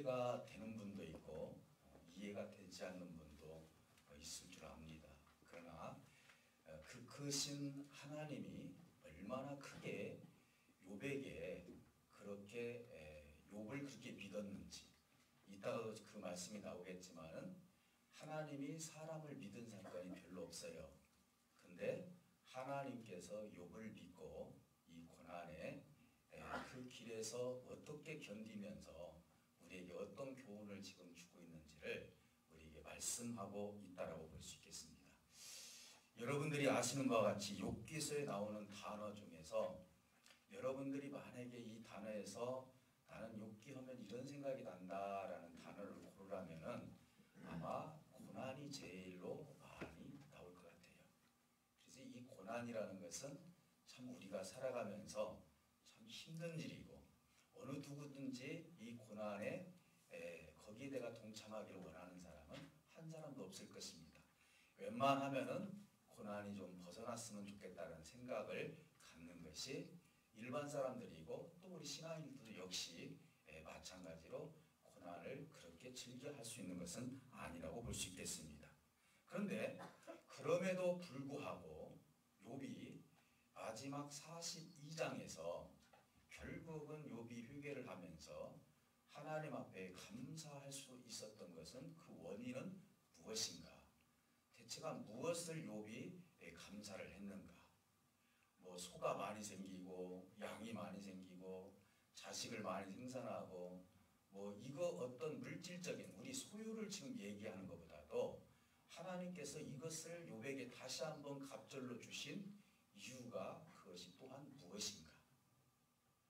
이해가 되는 분도 있고 이해가 되지 않는 분도 있을 줄 압니다. 그러나 그 크신 하나님이 얼마나 크게 욥에게 그렇게 욥을 그렇게 믿었는지 이따가도 그 말씀이 나오겠지만은 하나님이 사람을 믿은 사건이 별로 없어요. 근데 하나님께서 욥을 믿고 이 고난에 그 길에서 어떻게 견디면서 우리에게 어떤 교훈을 지금 주고 있는지를 우리에게 말씀하고 있다라고 볼 수 있겠습니다. 여러분들이 아시는 바와 같이 욥기서에 나오는 단어 중에서 여러분들이 만약에 이 단어에서 나는 욥기 하면 이런 생각이 난다라는 단어를 고르라면은 아마 고난이 제일로 많이 나올 것 같아요. 그래서 이 고난이라는 것은 참 우리가 살아가면서 참 힘든 일이고 어느 누구든지 이 고난에 거기에 내가 동참하기를 원하는 사람은 한 사람도 없을 것입니다. 웬만하면은 고난이 좀 벗어났으면 좋겠다는 생각을 갖는 것이 일반 사람들이고 또 우리 신앙인들도 역시 마찬가지로 고난을 그렇게 즐겨 할 수 있는 것은 아니라고 볼 수 있겠습니다. 그런데 그럼에도 불구하고 욥이 마지막 42장에서 결국은 욥이 회개를 하면서 하나님 앞에 감사할 수 있었던 것은 그 원인은 무엇인가? 대체가 무엇을 욥이 감사를 했는가? 뭐 소가 많이 생기고 양이 많이 생기고 자식을 많이 생산하고 뭐 이거 어떤 물질적인 우리 소유를 지금 얘기하는 것보다도 하나님께서 이것을 욥에게 다시 한번 갑절로 주신 이유가 그것이 또한 무엇인가?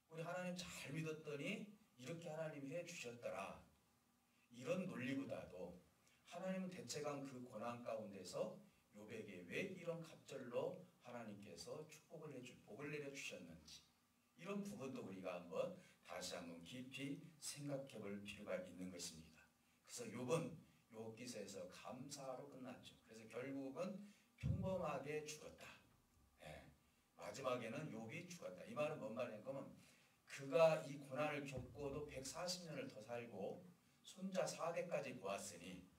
우리 하나님 잘 믿었더니 이렇게 하나님이 해주셨더라. 이런 논리보다도 하나님은 대체간 그 고난 가운데서 욥에게 왜 이런 갑절로 하나님께서 복을 내려주셨는지 이런 부분도 우리가 다시 한번 깊이 생각해 볼 필요가 있는 것입니다. 그래서 욥은 욥기서에서 감사로 끝났죠. 그래서 결국은 평범하게 죽었다. 마지막에는 욥이 죽었다. 이 말은 뭔 말이냐면 그가 이 고난을 겪고도 140년을 더 살고 손자 4대까지 보았으니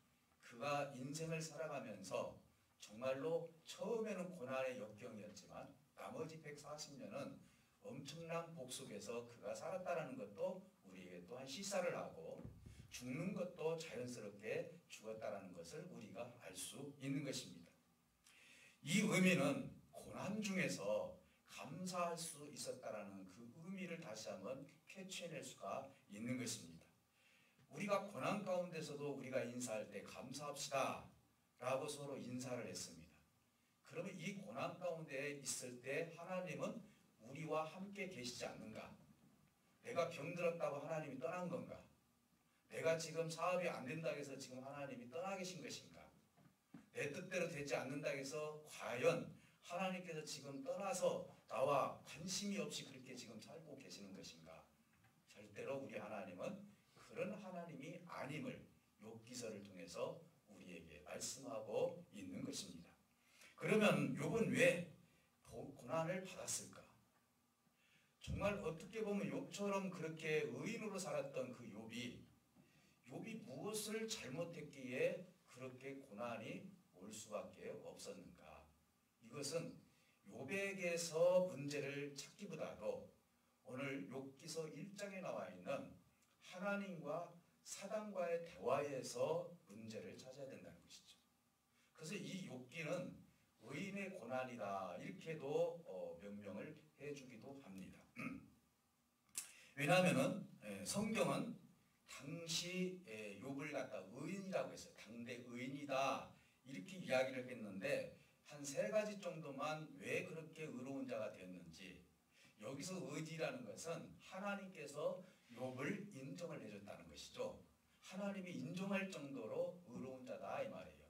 그가 인생을 살아가면서 정말로 처음에는 고난의 역경이었지만 나머지 140년은 엄청난 복 속에서 그가 살았다는 것도 우리에게 또한 시사를 하고 죽는 것도 자연스럽게 죽었다는 것을 우리가 알 수 있는 것입니다. 이 의미는 고난 중에서 감사할 수 있었다라는 그 의미를 다시 한번 캐치해낼 수가 있는 것입니다. 우리가 고난 가운데서도 우리가 인사할 때 감사합시다 라고 서로 인사를 했습니다. 그러면 이 고난 가운데 있을 때 하나님은 우리와 함께 계시지 않는가? 내가 병들었다고 하나님이 떠난 건가? 내가 지금 사업이 안 된다고 해서 지금 하나님이 떠나 계신 것인가? 내 뜻대로 되지 않는다고 해서 과연 하나님께서 지금 떠나서 나와 관심이 없이 그렇게 지금 살고 계시는 것인가? 절대로 우리 하나님은 그런 하나님이 아님을 욥기서를 통해서 우리에게 말씀하고 있는 것입니다. 그러면 욥은 왜 고난을 받았을까? 정말 어떻게 보면 욥처럼 그렇게 의인으로 살았던 그 욥이 무엇을 잘못했기에 그렇게 고난이 올 수밖에 없었는가? 이것은 욥에게서 문제를 찾기보다도 오늘 욥기서 1장에 나와 있는 하나님과 사단과의 대화에서 문제를 찾아야 된다는 것이죠. 그래서 이 욥기는 의인의 고난이다 이렇게도 명명을 해주기도 합니다. 왜냐하면 성경은 당시 욥을 갖다 의인이라고 했어요. 당대 의인이다 이렇게 이야기를 했는데 한 3가지 정도만 왜 그렇게 의로운 자가 되었는지 여기서 의지라는 것은 하나님께서 욥을 인정을 해줬다는 것이죠. 하나님이 인정할 정도로 의로운 자다 이 말이에요.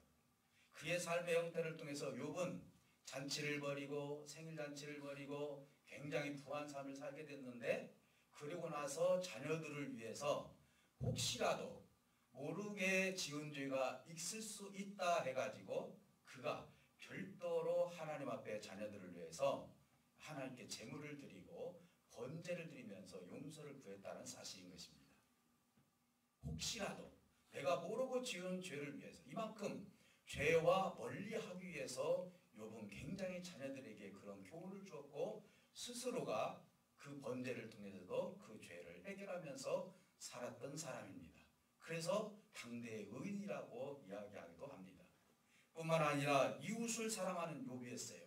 그의 삶의 형태를 통해서 욥은 잔치를 벌이고 생일잔치를 벌이고 굉장히 부한 삶을 살게 됐는데 그리고 나서 자녀들을 위해서 혹시라도 모르게 지은 죄가 있을 수 있다 해가지고 그가 별도로 하나님 앞에 자녀들을 위해서 하나님께 제물을 드리고 번제를 드리면서 용서를 구했다는 사실인 것입니다. 혹시라도 내가 모르고 지은 죄를 위해서 이만큼 죄와 멀리하기 위해서 욥은 굉장히 자녀들에게 그런 교훈을 주었고 스스로가 그 번제를 통해서도 그 죄를 해결하면서 살았던 사람입니다. 그래서 당대의 의인이라고 이야기하기도 합니다. 뿐만 아니라 이웃을 사랑하는 욥이었어요.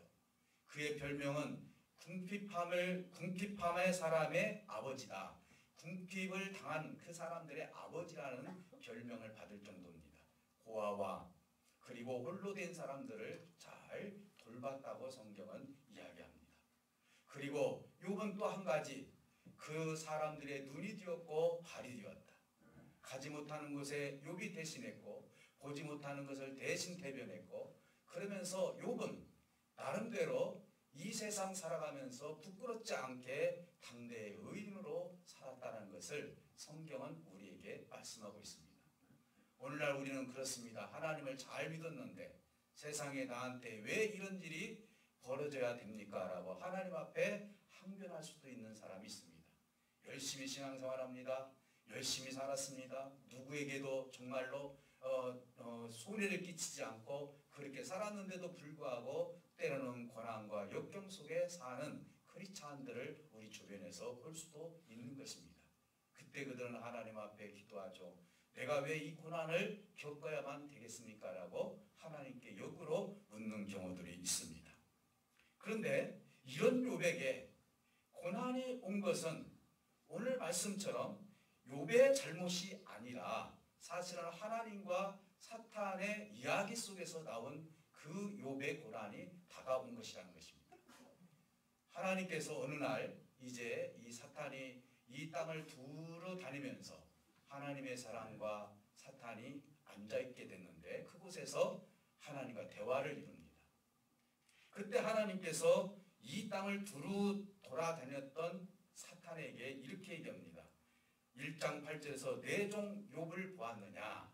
그의 별명은 궁핍함의 사람의 아버지다. 궁핍을 당한 그 사람들의 아버지라는 별명을 받을 정도입니다. 고아와 그리고 홀로 된 사람들을 잘 돌봤다고 성경은 이야기합니다. 그리고 욥은 또 한 가지, 그 사람들의 눈이 되었고 발이 되었다. 가지 못하는 곳에 욥이 대신했고 보지 못하는 것을 대신 대변했고, 그러면서 욥은 나름대로 이 세상 살아가면서 부끄럽지 않게 당대의 의인으로 살았다는 것을 성경은 우리에게 말씀하고 있습니다. 오늘날 우리는 그렇습니다. 하나님을 잘 믿었는데 세상에 나한테 왜 이런 일이 벌어져야 됩니까? 라고 하나님 앞에 항변할 수도 있는 사람이 있습니다. 열심히 신앙생활합니다. 열심히 살았습니다. 누구에게도 정말로 손해를 끼치지 않고 그렇게 살았는데도 불구하고 때로는 고난과 역경 속에 사는 크리스찬들을 우리 주변에서 볼 수도 있는 것입니다. 그때 그들은 하나님 앞에 기도하죠. 내가 왜 이 고난을 겪어야만 되겠습니까? 라고 하나님께 역으로 묻는 경우들이 있습니다. 그런데 이런 욥에게 고난이 온 것은 오늘 말씀처럼 욥의 잘못이 아니라 사실은 하나님과 사탄의 이야기 속에서 나온 그 욥의 고난이 다가온 것이라는 것입니다. 하나님께서 어느 날 이제 이 사탄이 이 땅을 두루 다니면서 하나님의 사랑과 사탄이 앉아있게 됐는데 그곳에서 하나님과 대화를 이룹니다. 그때 하나님께서 이 땅을 두루 돌아다녔던 사탄에게 이렇게 얘기합니다. 1장 8절에서 내 종 욥을 보았느냐,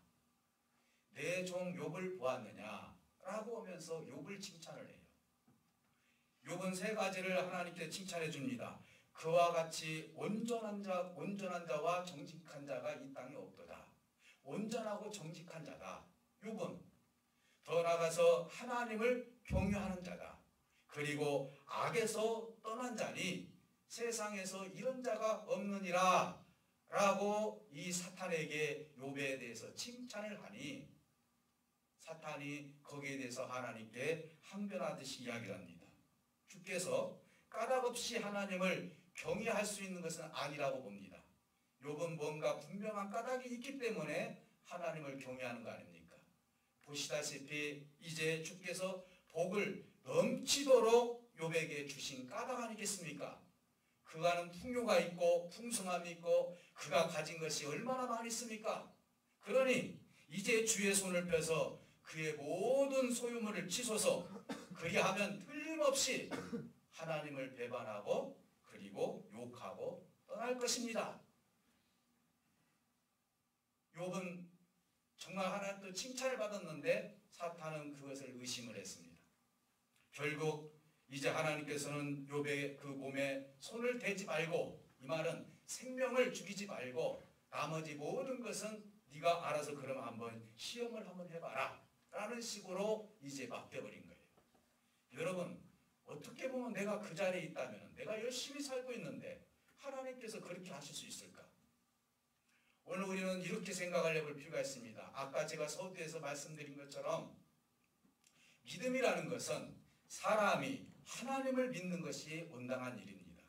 내 종 욥을 보았느냐 라고 하면서 욥을 칭찬을 해요. 욥은 세 가지를 하나님께 칭찬해 줍니다. 그와 같이 온전한 자와 정직한 자가 이 땅에 없도다. 온전하고 정직한 자다. 욥은 더 나아가서 하나님을 경유하는 자다. 그리고 악에서 떠난 자니 세상에서 이런 자가 없느니라 라고 이 사탄에게 욥에 대해서 칭찬을 하니 사탄이 거기에 대해서 하나님께 항변하듯이 이야기를 합니다. 주께서 까닭없이 하나님을 경외할 수 있는 것은 아니라고 봅니다. 욥은 뭔가 분명한 까닭이 있기 때문에 하나님을 경외하는 거 아닙니까? 보시다시피 이제 주께서 복을 넘치도록 욥에게 주신 까닭 아니겠습니까? 그가는 풍요가 있고 풍성함이 있고 그가 가진 것이 얼마나 많이 있습니까? 그러니 이제 주의 손을 펴서 그의 모든 소유물을 치소서 그리하면 틀림없이 하나님을 배반하고 그리고 욕하고 떠날 것입니다. 욥은 정말 하나님도 칭찬을 받았는데 사탄은 그것을 의심을 했습니다. 결국 이제 하나님께서는 욥의 그 몸에 손을 대지 말고, 이 말은 생명을 죽이지 말고 나머지 모든 것은 네가 알아서 그럼 한번 시험을 한번 해봐라 라는 식으로 이제 맡겨버린 거예요. 여러분, 어떻게 보면 내가 그 자리에 있다면 내가 열심히 살고 있는데 하나님께서 그렇게 하실 수 있을까? 오늘 우리는 이렇게 생각을 해볼 필요가 있습니다. 아까 제가 서두에서 말씀드린 것처럼 믿음이라는 것은 사람이 하나님을 믿는 것이 온당한 일입니다.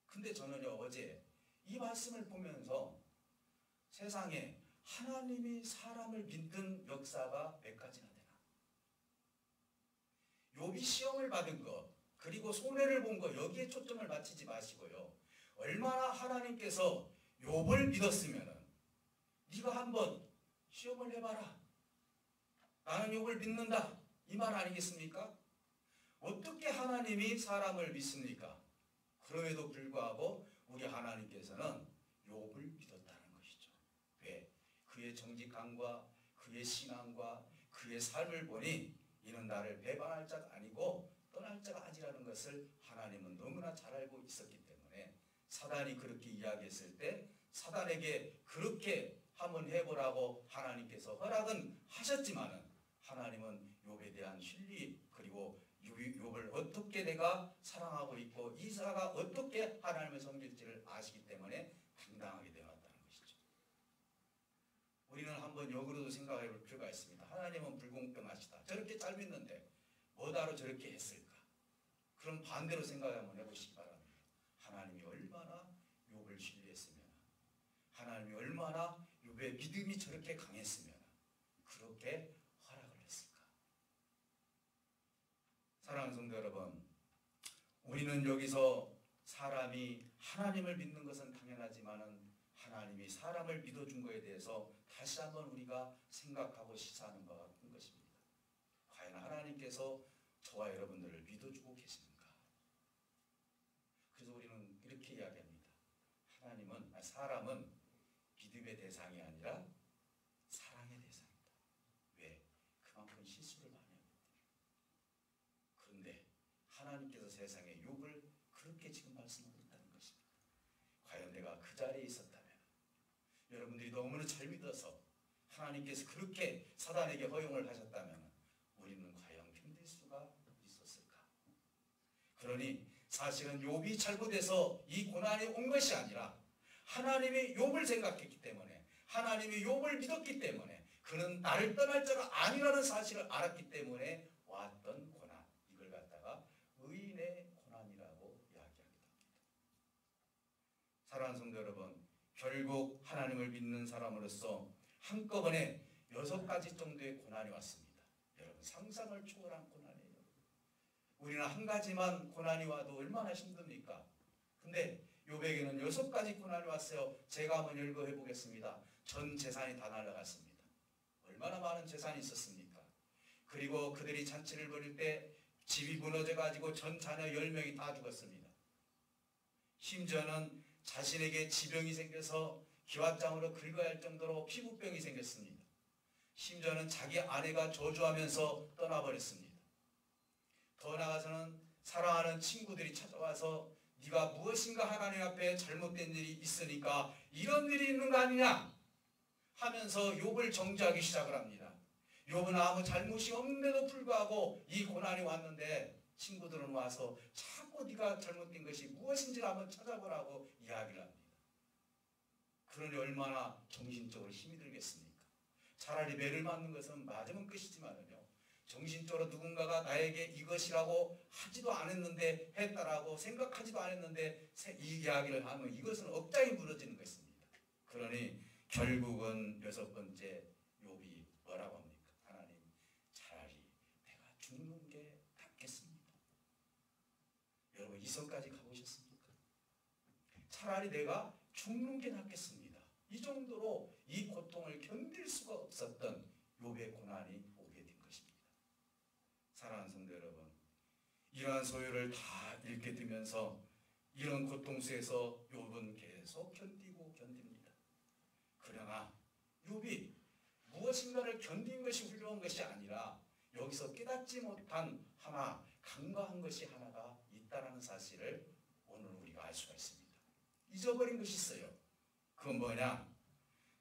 근데 저는요, 어제 이 말씀을 보면서 세상에 하나님이 사람을 믿는 역사가 몇 가지나 되나? 욥이 시험을 받은 것, 그리고 손해를 본 것, 여기에 초점을 맞추지 마시고요. 얼마나 하나님께서 욥을 믿었으면 네가 한번 시험을 해봐라. 나는 욥을 믿는다. 이 말 아니겠습니까? 어떻게 하나님이 사람을 믿습니까? 그럼에도 불구하고 우리 하나님께서는 욥을 믿었다는 것이죠. 왜? 그의 정직함과 그의 신앙과 그의 삶을 보니 이는 나를 배반할 자가 아니고 떠날 자가 아니라는 것을 하나님은 너무나 잘 알고 있었기 때문에 사단이 그렇게 이야기했을 때 사단에게 그렇게 한번 해보라고 하나님께서 허락은 하셨지만은 하나님은 욥에 대한 신리 그리고 욥을 어떻게 내가 사랑하고 있고 이사가 어떻게 하나님을 섬길지를 아시기 때문에 당당하게 되어왔다는 것이죠. 우리는 한번 역으로도 생각해 볼 필요가 있습니다. 하나님은 불공평하시다. 저렇게 잘 믿는데 뭐다로 저렇게 했을까? 그럼 반대로 생각 한번 해보시기 바랍니다. 하나님이 얼마나 욥을 신뢰했으면, 하나님이 얼마나 욥의 믿음이 저렇게 강했으면 그렇게 허락을 했을까? 사랑하는 성도 여러분, 우리는 여기서 사람이 하나님을 믿는 것은 당연하지만은 하나님이 사람을 믿어준 것에 대해서 다시 한번 우리가 생각하고 시사하는 것 같은 것입니다. 과연 하나님께서 저와 여러분들을 믿어주고 계시는가? 그래서 우리는 이렇게 이야기합니다. 사람은 믿음의 대상이 아니라 사랑의 대상이다. 왜? 그만큼 실수를 많이 합니다. 그런데 하나님께서 세상에 욥을 그렇게 지금 말씀하고 있다는 것입니다. 과연 내가 그 자리에 있었다면, 여러분들이 너무나 잘 믿어서 하나님께서 그렇게 사단에게 허용을 하셨다면 우리는 과연 견딜 수가 있었을까? 그러니 사실은 욥이 잘못해서 이 고난이 온 것이 아니라 하나님이 욥을 생각했기 때문에, 하나님이 욥을 믿었기 때문에, 그는 나를 떠날 자가 아니라는 사실을 알았기 때문에 왔던 고난, 이걸 갖다가 의인의 고난이라고 이야기하기도 합니다. 사랑하는 성도 여러분, 결국 하나님을 믿는 사람으로서 한꺼번에 6가지 정도의 고난이 왔습니다. 여러분, 상상을 초월한 고난이에요. 우리는 한 가지만 고난이 와도 얼마나 힘듭니까? 근데 욥에게는 6가지 고난이 왔어요. 제가 한번 읽어해 보겠습니다. 전 재산이 다 날아갔습니다. 얼마나 많은 재산이 있었습니까? 그리고 그들이 잔치를 벌일 때 집이 무너져 가지고 전 자녀 10명이 다 죽었습니다. 심지어는 자신에게 지병이 생겨서 기왓장으로 긁어야 할 정도로 피부병이 생겼습니다. 심지어는 자기 아내가 저주하면서 떠나버렸습니다. 더 나아가서는 사랑하는 친구들이 찾아와서 네가 무엇인가 하나님 앞에 잘못된 일이 있으니까 이런 일이 있는 거 아니냐 하면서 욥을 정죄하기 시작을 합니다. 욥은 아무 잘못이 없는데도 불구하고 이 고난이 왔는데 친구들은 와서 자꾸 네가 잘못된 것이 무엇인지를 한번 찾아보라고 이야기를 합니다. 그러니 얼마나 정신적으로 힘이 들겠습니까? 차라리 매를 맞는 것은 맞으면 끝이지만요, 정신적으로 누군가가 나에게 이것이라고 하지도 않았는데 했다라고 생각하지도 않았는데 이 이야기를 하면 이것은 억장이 무너지는 것입니다. 그러니 결국은 6번째 욥이 뭐라고 합니까? 하나님, 차라리 내가 죽는 게 낫겠습니다. 여러분, 이성까지 가보셨습니까? 차라리 내가 죽는 게 낫겠습니다. 이 정도로 이 고통을 견딜 수가 없었던 욥의 고난이 오게 된 것입니다. 사랑하는 성도 여러분, 이러한 소요를 다 읽게 되면서 이런 고통 속에서 욥은 계속 견디고 견딥니다. 그러나 욥이 무엇인가를 견딘 것이 훌륭한 것이 아니라 여기서 깨닫지 못한 하나, 간과한 것이 하나가 있다는 사실을 오늘 우리가 알 수가 있습니다. 잊어버린 것이 있어요. 그건 뭐냐?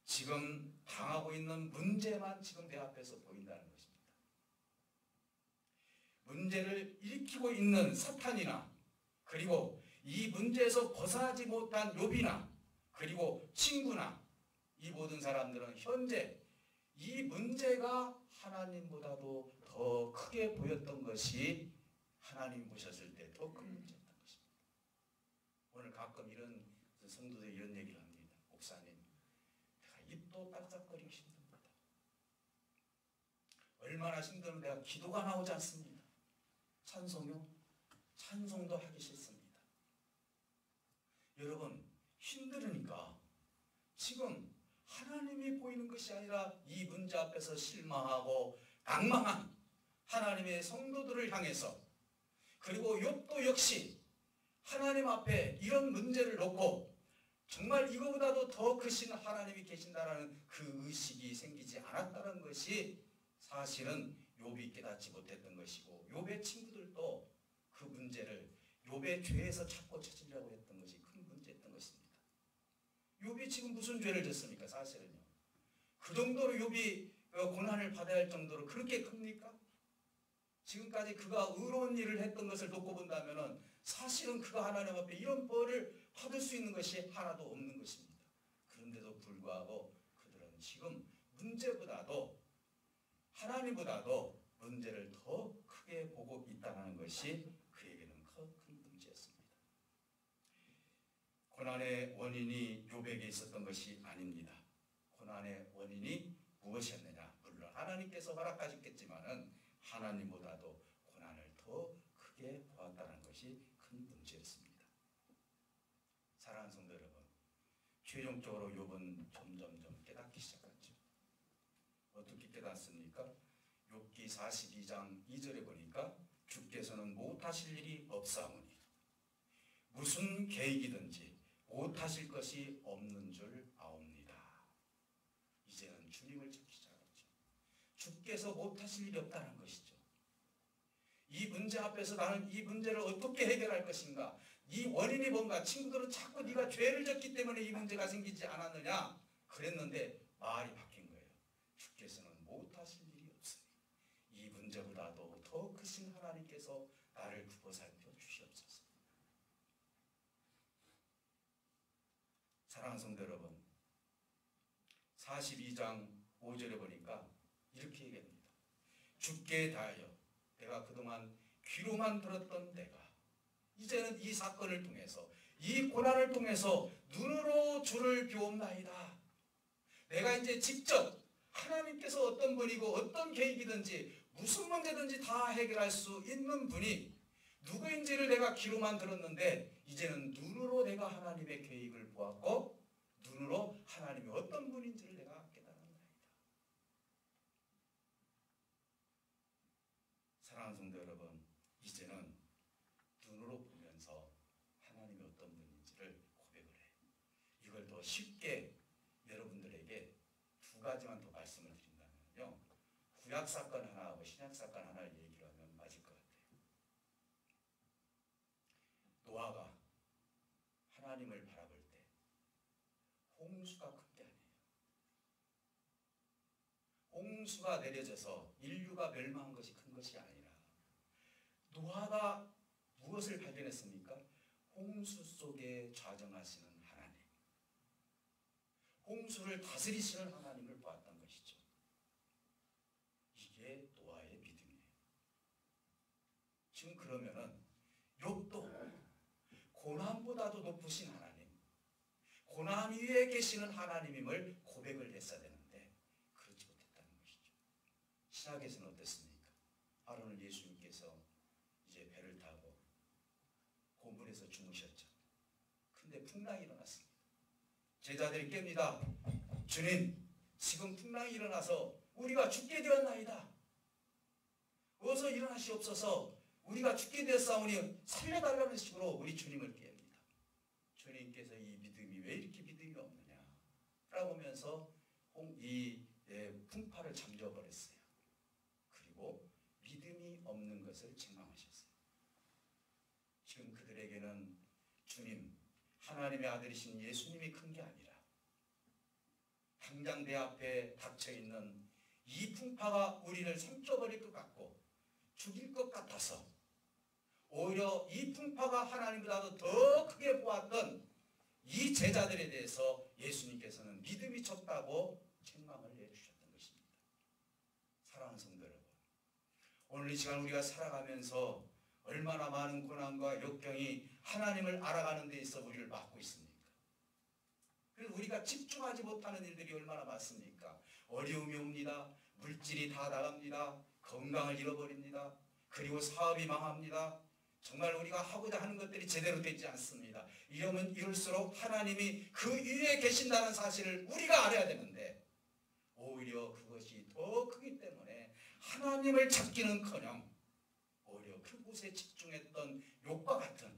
지금 당하고 있는 문제만 지금 내 앞에서 보인다는 것입니다. 문제를 일으키고 있는 사탄이나, 그리고 이 문제에서 벗어나지 못한 욥이나, 그리고 친구나, 이 모든 사람들은 현재 이 문제가 하나님보다도 더 크게 보였던 것이 하나님 보셨을 때 더 큰 문제였던 것입니다. 오늘 가끔 이런 성도들이 이런 얘기를 합니다. 목사님, 내가 입도 딱딱거리기 힘듭니다. 얼마나 힘들면 내가 기도가 나오지 않습니다. 찬송요? 찬송도 하기 싫습니다. 여러분, 힘들으니까 지금 하나님이 보이는 것이 아니라 이 문제 앞에서 실망하고 낭망한 하나님의 성도들을 향해서, 그리고 욥도 역시 하나님 앞에 이런 문제를 놓고 정말 이거보다도 더 크신 하나님이 계신다라는 그 의식이 생기지 않았다는 것이 사실은 욥이 깨닫지 못했던 것이고, 욥의 친구들도 그 문제를 욥의 죄에서 찾고 찾으려고 했던 것이 큰 문제였던 것입니다. 욥이 지금 무슨 죄를 졌습니까? 사실은요, 그 정도로 욥이 고난을 받아야 할 정도로 그렇게 큽니까? 지금까지 그가 의로운 일을 했던 것을 놓고 본다면 사실은 그가 하나님 앞에 이런 벌을 받을 수 있는 것이 하나도 없는 것입니다. 그런데도 불구하고 그들은 지금 문제보다도 하나님보다도 문제를 더 크게 보고 있다는 것이 그에게는 큰 문제였습니다. 고난의 원인이 욥에게 있었던 것이 아닙니다. 고난의 원인이 무엇이었느냐? 물론 하나님께서 허락하셨겠지만은 하나님보다도 고난을 더 크게 보았다는 것이 큰 문제였습니다. 사랑하는 성도 여러분, 최종적으로 욥은 점점점 깨닫기 시작했죠. 어떻게 깨닫습니까? 욥기 42장 2절에 보니까 주께서는 못하실 일이 없사오니 무슨 계획이든지 못하실 것이 없는 줄 아옵니다. 이제는 주님을 찾기 시작했죠. 주께서 못하실 일이 없다는 것이죠. 이 문제 앞에서 나는 이 문제를 어떻게 해결할 것인가? 이 원인이 뭔가? 친구들은 자꾸 네가 죄를 졌기 때문에 이 문제가 생기지 않았느냐? 그랬는데 말이 바뀐 거예요. 주께서는 못하실 일이 없으니 이 문제보다도 더 크신 하나님께서 나를 굽어 살펴 주시옵소서. 사랑하는 성도 여러분, 42장 5절에 보니까 이렇게 얘기합니다. 주께 대하여 내가 그동안 귀로만 들었던 내가 이제는 이 사건을 통해서 이 고난을 통해서 눈으로 주를 비옵나이다. 내가 이제 직접 하나님께서 어떤 분이고 어떤 계획이든지 무슨 문제든지 다 해결할 수 있는 분이 누구인지를 내가 귀로만 들었는데 이제는 눈으로 내가 하나님의 계획을 보았고 눈으로 하나님이 어떤 분인지를 내가 깨달았나이다. 사랑하는 성도 여러분, 이제는 눈으로 보면서 하나님이 어떤 분인지를 고백을 해요. 이걸 더 쉽게 여러분들에게 두 가지만 더 말씀을 드린다면요. 구약 사건 하나하고 신약 사건 하나를 얘기를 하면 맞을 것 같아요. 노아가 하나님을 바라볼 때 홍수가 큰 게 아니에요. 홍수가 내려져서 인류가 멸망한 것이 큰 것이 아니라 노아가 무엇을 발견했습니까? 홍수 속에 좌정하시는 하나님, 홍수를 다스리시는 하나님을 보았던 것이죠. 이게 노아의 믿음이에요. 지금 그러면은 욥도 고난보다도 높으신 하나님, 고난 위에 계시는 하나님임을 고백을 했어야 되는데 그렇지 못했다는 것이죠. 신약에서는 어땠습니까? 아론은 예수님께서 이제 배를 타고 고물에서 주무셨죠. 근데 풍랑이 일어났습니다. 제자들이 깹니다. 주님, 지금 풍랑이 일어나서 우리가 죽게 되었나이다. 어서 일어나시옵소서. 우리가 죽게 되었사오니 살려달라는 식으로 우리 주님을 깹니다. 주님께서 이 믿음이 왜 이렇게 믿음이 없느냐 라고 하면서 이 풍파를 잠재워버렸어요. 그리고 믿음이 없는 것을 책망하셨어요. 지금 그들에게는 주님, 하나님의 아들이신 예수님이 큰 게 아니라 당장 내 앞에 닥쳐있는 이 풍파가 우리를 삼켜버릴 것 같고 죽일 것 같아서 오히려 이 풍파가 하나님보다도 더 크게 보았던 이 제자들에 대해서 예수님께서는 믿음이 적다고 책망을 내주셨던 것입니다. 사랑하는 성도 여러분, 오늘 이 시간 우리가 살아가면서 얼마나 많은 고난과 역경이 하나님을 알아가는 데 있어 우리를 막고 있습니까? 그래서 우리가 집중하지 못하는 일들이 얼마나 많습니까? 어려움이 옵니다. 물질이 다 나갑니다. 건강을 잃어버립니다. 그리고 사업이 망합니다. 정말 우리가 하고자 하는 것들이 제대로 되지 않습니다. 이러면 이럴수록 하나님이 그 위에 계신다는 사실을 우리가 알아야 되는데 오히려 그것이 더 크기 때문에 하나님을 찾기는커녕 오히려 그곳에 집중했던 욥과 같은,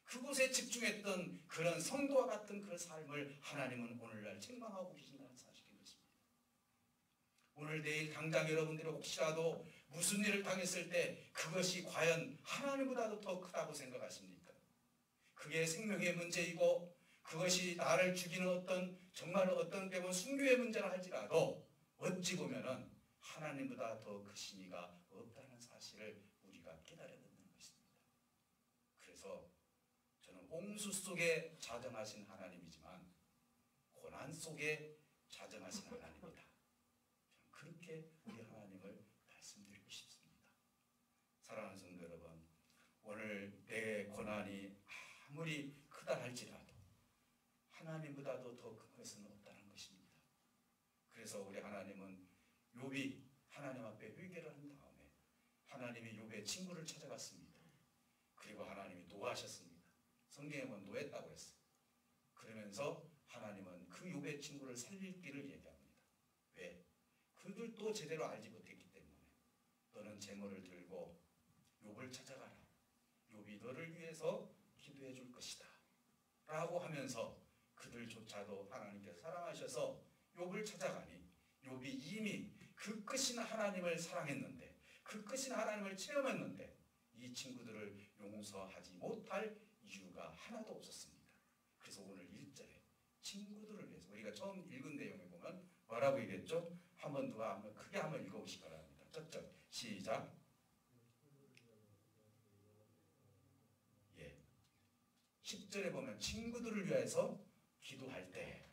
그곳에 집중했던 그런 성도와 같은 그 삶을 하나님은 오늘날 책망하고 계신다는 사실인 것입니다. 오늘 내일 당장 여러분들이 혹시라도 무슨 일을 당했을 때 그것이 과연 하나님보다도 더 크다고 생각하십니까? 그게 생명의 문제이고 그것이 나를 죽이는 어떤 정말 어떤 때는 순교의 문제라 할지라도 어찌 보면은 하나님보다 더 크신 이가 없다는 사실을 우리가 깨달아야 된다는 것입니다. 그래서 저는 홍수 속에 자정하신 하나님이지만 고난 속에 자정하신 하나님이다. 저는 그렇게 우리 하나님을 말씀드리고 싶습니다. 사랑하는 성도 여러분, 오늘 내 고난이 아무리 크다 할지라도 하나님보다도 더 큰 것은 없다는 것입니다. 그래서 우리 하나님은 욥이 하나님 앞에 회개를 한 다음에 하나님이 욥의 친구를 찾아갔습니다. 그리고 하나님이 노하셨습니다. 성경에 보면 노했다고 했어요. 그러면서 하나님은 그 욥의 친구를 살릴 길을 얘기합니다. 왜? 그들도 제대로 알지 못했기 때문에 너는 제물을 들고 욥을 찾아가라. 욥이 너를 위해서 기도해 줄 것이다. 라고 하면서 그들조차도 하나님께서 사랑하셔서 욥을 찾아가니 욥이 이미 그 크신 하나님을 사랑했는데 그 크신 하나님을 체험했는데 이 친구들을 용서하지 못할 이유가 하나도 없었습니다. 그래서 오늘 1절에 친구들을 위해서 우리가 처음 읽은 내용에 보면 뭐라고 얘기했죠? 한번 누가 한번 크게 한번 읽어보시기 바랍니다. 첫 절 시작. 10절에 보면 친구들을 위해서 기도할 때.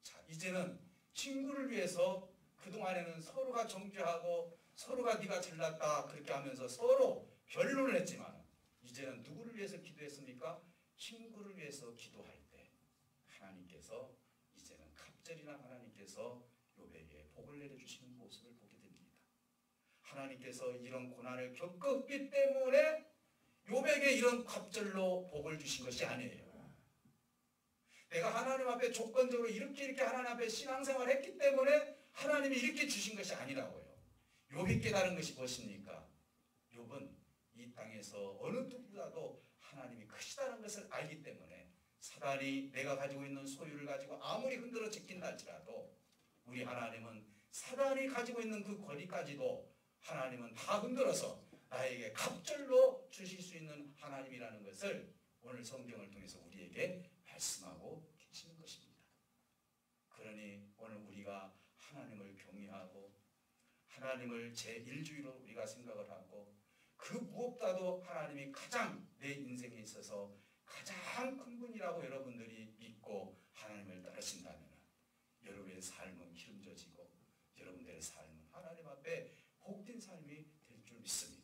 자, 이제는 친구를 위해서 그동안에는 서로가 정죄하고 서로가 네가 잘났다 그렇게 하면서 서로 변론을 했지만 이제는 누구를 위해서 기도했습니까? 친구를 위해서 기도할 때 하나님께서 이제는 갑절이나 하나님께서 욥에게 복을 내려주시는 모습을 보게 됩니다. 하나님께서 이런 고난을 겪었기 때문에 욥에게 이런 갑절로 복을 주신 것이 아니에요. 내가 하나님 앞에 조건적으로 이렇게 하나님 앞에 신앙생활을 했기 때문에 하나님이 이렇게 주신 것이 아니라고요. 욥이 깨달은 것이 무엇입니까? 욥은 이 땅에서 어느 누구보다도 하나님이 크시다는 것을 알기 때문에 사단이 내가 가지고 있는 소유를 가지고 아무리 흔들어 제낀다 할지라도 우리 하나님은 사단이 가지고 있는 그 권위까지도 하나님은 다 흔들어서 나에게 갑절로 주실 수 있는 하나님이라는 것을 오늘 성경을 통해서 우리에게 말씀하고 계시는 것입니다. 그러니 오늘 우리가 하나님을 경외하고 하나님을 제1주의로 우리가 생각을 하고 그 무엇보다도 하나님이 가장 내 인생에 있어서 가장 큰 분이라고 여러분들이 믿고 하나님을 따르신다면 여러분의 삶은 기름져지고 여러분들의 삶은 하나님 앞에 복된 삶이 될 줄 믿습니다.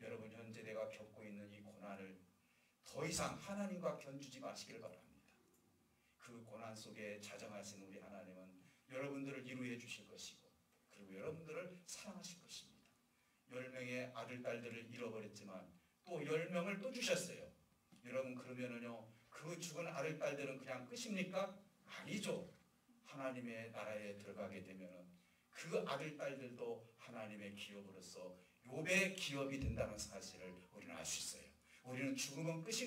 여러분 현재 내가 겪고 있는 이 고난을 더 이상 하나님과 견주지 마시길 바랍니다. 그 고난 속에 자정하신 우리 하나님은 여러분들을 위로해 주실 것이고 그리고 여러분들을 사랑하실 것입니다. 10명의 아들, 딸들을 잃어버렸지만 또 10명을 또 주셨어요. 여러분 그러면은요 그 죽은 아들, 딸들은 그냥 끝입니까? 아니죠. 하나님의 나라에 들어가게 되면은 그 아들, 딸들도 하나님의 기업으로서 욥의 기업이 된다는 사실을 우리는 알 수 있어요. 우리는 죽음은 끝이